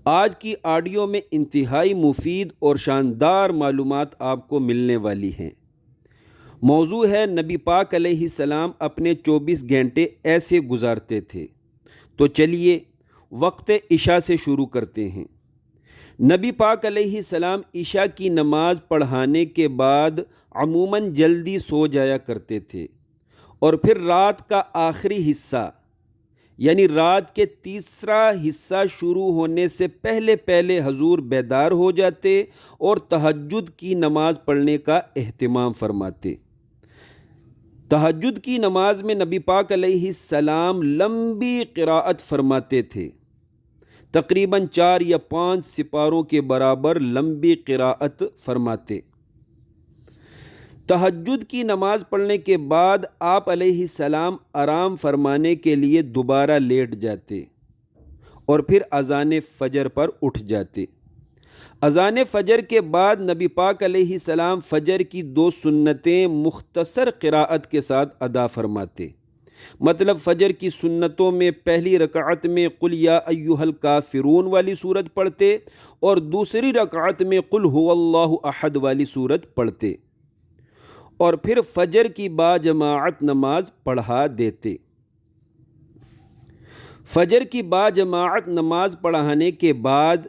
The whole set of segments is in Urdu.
آج کی آڈیو میں انتہائی مفید اور شاندار معلومات آپ کو ملنے والی ہیں۔ موضوع ہے نبی پاک علیہ السلام اپنے 24 گھنٹے ایسے گزارتے تھے۔ تو چلیے وقت عشاء سے شروع کرتے ہیں۔ نبی پاک علیہ السلام عشاء کی نماز پڑھانے کے بعد عموماً جلدی سو جایا کرتے تھے، اور پھر رات کا آخری حصہ یعنی رات کے تیسرا حصہ شروع ہونے سے پہلے حضور بیدار ہو جاتے اور تہجد کی نماز پڑھنے کا اہتمام فرماتے۔ تہجد کی نماز میں نبی پاک علیہ السلام لمبی قراءت فرماتے تھے، تقریباً 4 یا 5 سپاروں کے برابر لمبی قراءت فرماتے۔ تہجد کی نماز پڑھنے کے بعد آپ علیہ السلام آرام فرمانے کے لیے دوبارہ لیٹ جاتے اور پھر اذان فجر پر اٹھ جاتے۔ اذان فجر کے بعد نبی پاک علیہ السلام فجر کی 2 سنتیں مختصر قراءت کے ساتھ ادا فرماتے۔ مطلب فجر کی سنتوں میں پہلی رکعت میں قل یا ایھا الکافرون والی سورت پڑھتے اور دوسری رکعت میں قل ھو اللہ احد والی سورت پڑھتے، اور پھر فجر کی باجماعت نماز پڑھا دیتے۔ فجر کی باجماعت نماز پڑھانے کے بعد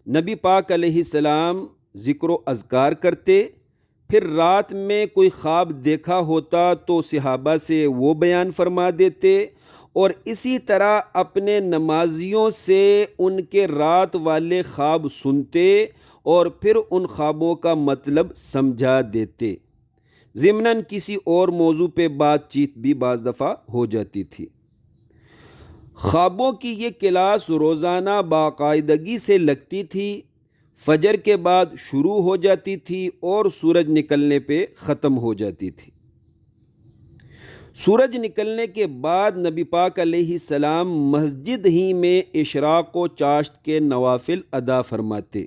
نبی پاک علیہ السلام ذکر و اذکار کرتے، پھر رات میں کوئی خواب دیکھا ہوتا تو صحابہ سے وہ بیان فرما دیتے، اور اسی طرح اپنے نمازیوں سے ان کے رات والے خواب سنتے اور پھر ان خوابوں کا مطلب سمجھا دیتے۔ ضمناً کسی اور موضوع پہ بات چیت بھی بعض دفعہ ہو جاتی تھی۔ خوابوں کی یہ کلاس روزانہ باقاعدگی سے لگتی تھی، فجر کے بعد شروع ہو جاتی تھی اور سورج نکلنے پہ ختم ہو جاتی تھی۔ سورج نکلنے کے بعد نبی پاک علیہ السلام مسجد ہی میں اشراق و چاشت کے نوافل ادا فرماتے۔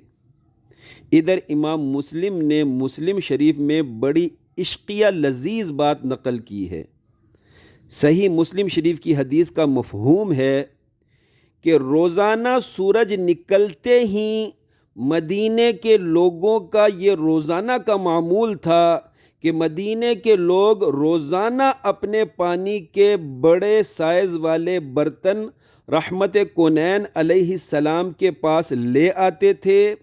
ادھر امام مسلم نے مسلم شریف میں بڑی عشقیہ لذیذ بات نقل کی ہے۔ صحیح مسلم شریف کی حدیث کا مفہوم ہے کہ روزانہ سورج نکلتے ہی مدینے کے لوگوں کا یہ روزانہ کا معمول تھا کہ مدینے کے لوگ روزانہ اپنے پانی کے بڑے سائز والے برتن رحمت کونین علیہ السلام کے پاس لے آتے تھے،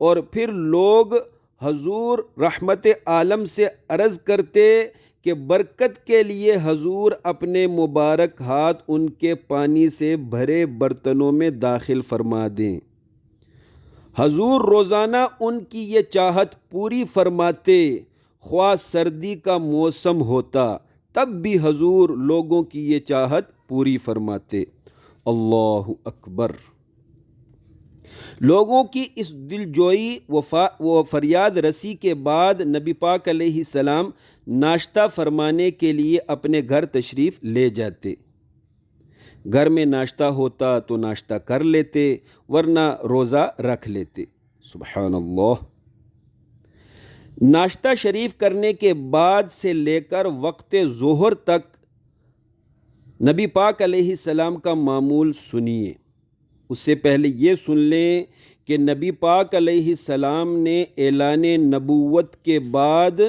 اور پھر لوگ حضور رحمت عالم سے عرض کرتے کہ برکت کے لیے حضور اپنے مبارک ہاتھ ان کے پانی سے بھرے برتنوں میں داخل فرما دیں۔ حضور روزانہ ان کی یہ چاہت پوری فرماتے، خواہ سردی کا موسم ہوتا تب بھی حضور لوگوں کی یہ چاہت پوری فرماتے۔ اللہ اکبر۔ لوگوں کی اس دلجوئی و فریاد رسی کے بعد نبی پاک علیہ السلام ناشتہ فرمانے کے لیے اپنے گھر تشریف لے جاتے۔ گھر میں ناشتہ ہوتا تو ناشتہ کر لیتے، ورنہ روزہ رکھ لیتے۔ سبحان اللہ۔ ناشتہ شریف کرنے کے بعد سے لے کر وقت ظہر تک نبی پاک علیہ السلام کا معمول سنیے۔ اس سے پہلے یہ سن لیں کہ نبی پاک علیہ السلام نے اعلان نبوت کے بعد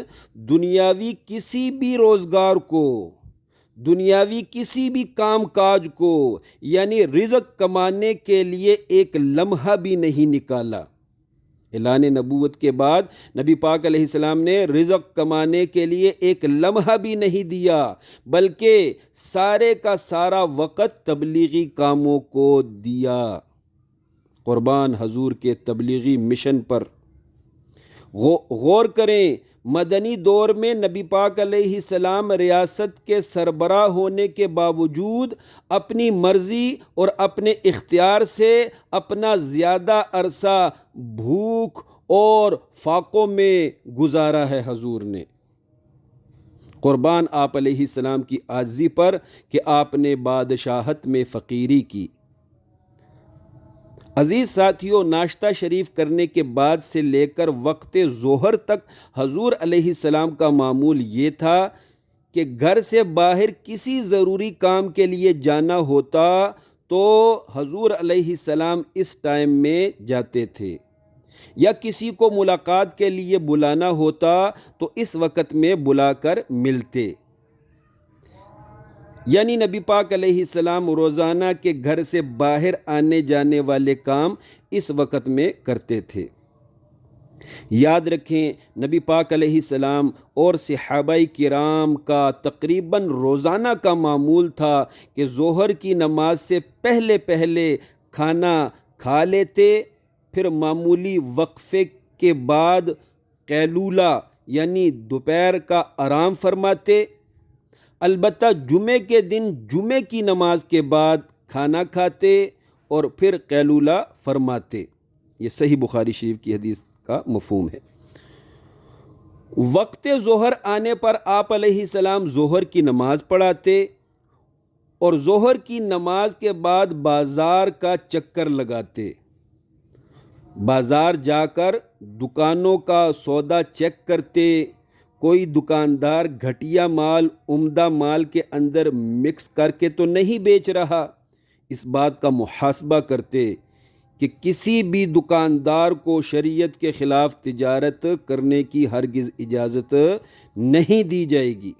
دنیاوی کسی بھی روزگار کو، دنیاوی کسی بھی کام کاج کو، یعنی رزق کمانے کے لیے ایک لمحہ بھی نہیں نکالا۔ اعلان نبوت کے بعد نبی پاک علیہ السلام نے رزق کمانے کے لیے ایک لمحہ بھی نہیں دیا، بلکہ سارے کا سارا وقت تبلیغی کاموں کو دیا۔ قربان حضور کے تبلیغی مشن پر غور کریں۔ مدنی دور میں نبی پاک علیہ السلام ریاست کے سربراہ ہونے کے باوجود اپنی مرضی اور اپنے اختیار سے اپنا زیادہ عرصہ بھوک اور فاقوں میں گزارا ہے حضور نے۔ قربان آپ علیہ السلام کی عاجزی پر کہ آپ نے بادشاہت میں فقیری کی۔ عزیز ساتھیوں، ناشتہ شریف کرنے کے بعد سے لے کر وقت ظہر تک حضور علیہ السلام کا معمول یہ تھا کہ گھر سے باہر کسی ضروری کام کے لیے جانا ہوتا تو حضور علیہ السلام اس ٹائم میں جاتے تھے، یا کسی کو ملاقات کے لیے بلانا ہوتا تو اس وقت میں بلا کر ملتے، یعنی نبی پاک علیہ السلام روزانہ کے گھر سے باہر آنے جانے والے کام اس وقت میں کرتے تھے۔ یاد رکھیں نبی پاک علیہ السلام اور صحابہ کرام کا تقریباً روزانہ کا معمول تھا کہ ظہر کی نماز سے پہلے پہلے کھانا کھا لیتے، پھر معمولی وقفے کے بعد قیلولہ یعنی دوپہر کا آرام فرماتے، البتہ جمعے کے دن جمعے کی نماز کے بعد کھانا کھاتے اور پھر قیلولہ فرماتے۔ یہ صحیح بخاری شریف کی حدیث کا مفہوم ہے۔ وقت ظہر آنے پر آپ علیہ السلام ظہر کی نماز پڑھاتے اور ظہر کی نماز کے بعد بازار کا چکر لگاتے، بازار جا کر دکانوں کا سودا چیک کرتے، کوئی دکاندار گھٹیا مال عمدہ مال کے اندر مکس کر کے تو نہیں بیچ رہا، اس بات کا محاسبہ کرتے کہ کسی بھی دکاندار کو شریعت کے خلاف تجارت کرنے کی ہرگز اجازت نہیں دی جائے گی۔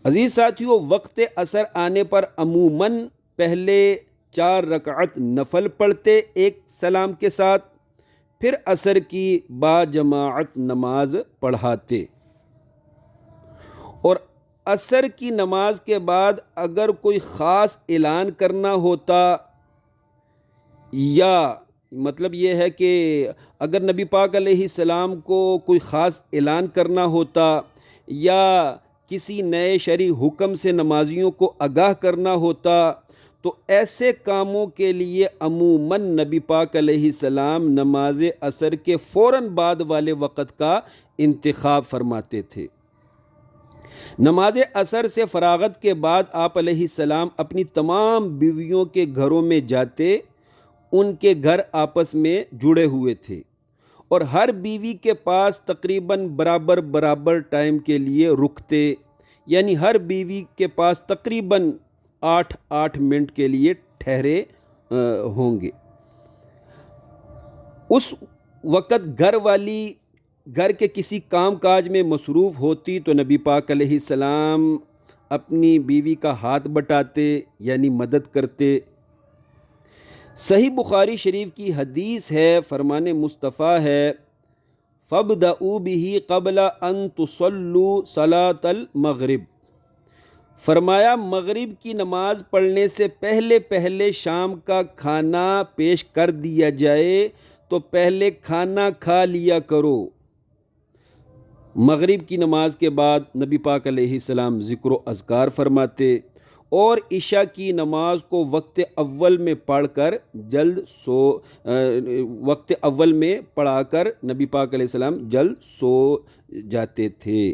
عزیز ساتھیو، وقت عصر آنے پر عموماً پہلے 4 رکعت نفل پڑھتے ایک سلام کے ساتھ، پھر عصر کی با جماعت نماز پڑھاتے، اور عصر کی نماز کے بعد اگر کوئی خاص اعلان کرنا ہوتا، یا مطلب یہ ہے کہ اگر نبی پاک علیہ السلام کو کوئی خاص اعلان کرنا ہوتا یا کسی نئے شرعی حکم سے نمازیوں کو آگاہ کرنا ہوتا تو ایسے کاموں کے لیے عموماً نبی پاک علیہ السلام نماز عصر کے فوراً بعد والے وقت کا انتخاب فرماتے تھے۔ نماز عصر سے فراغت کے بعد آپ علیہ السلام اپنی تمام بیویوں کے گھروں میں جاتے، ان کے گھر آپس میں جڑے ہوئے تھے اور ہر بیوی کے پاس تقریباً برابر ٹائم کے لیے رکتے، یعنی ہر بیوی کے پاس تقریباً 8 منٹ کے لیے ٹھہرے ہوں گے۔ اس وقت گھر والی گھر کے کسی کام کاج میں مصروف ہوتی تو نبی پاک علیہ السلام اپنی بیوی کا ہاتھ بٹاتے یعنی مدد کرتے۔ صحیح بخاری شریف کی حدیث ہے، فرمان مصطفیٰ ہے، فَابْدَؤُوا بِهِ قَبْلَ أَن تُصَلُّوا صَلَاةَ الْمَغْرِبِ، فرمایا مغرب کی نماز پڑھنے سے پہلے پہلے شام کا کھانا پیش کر دیا جائے تو پہلے کھانا کھا لیا کرو۔ مغرب کی نماز کے بعد نبی پاک علیہ السلام ذکر و اذکار فرماتے اور عشاء کی نماز کو وقت اول میں پڑھ کر وقت اول میں پڑھا کر نبی پاک علیہ السلام جلد سو جاتے تھے۔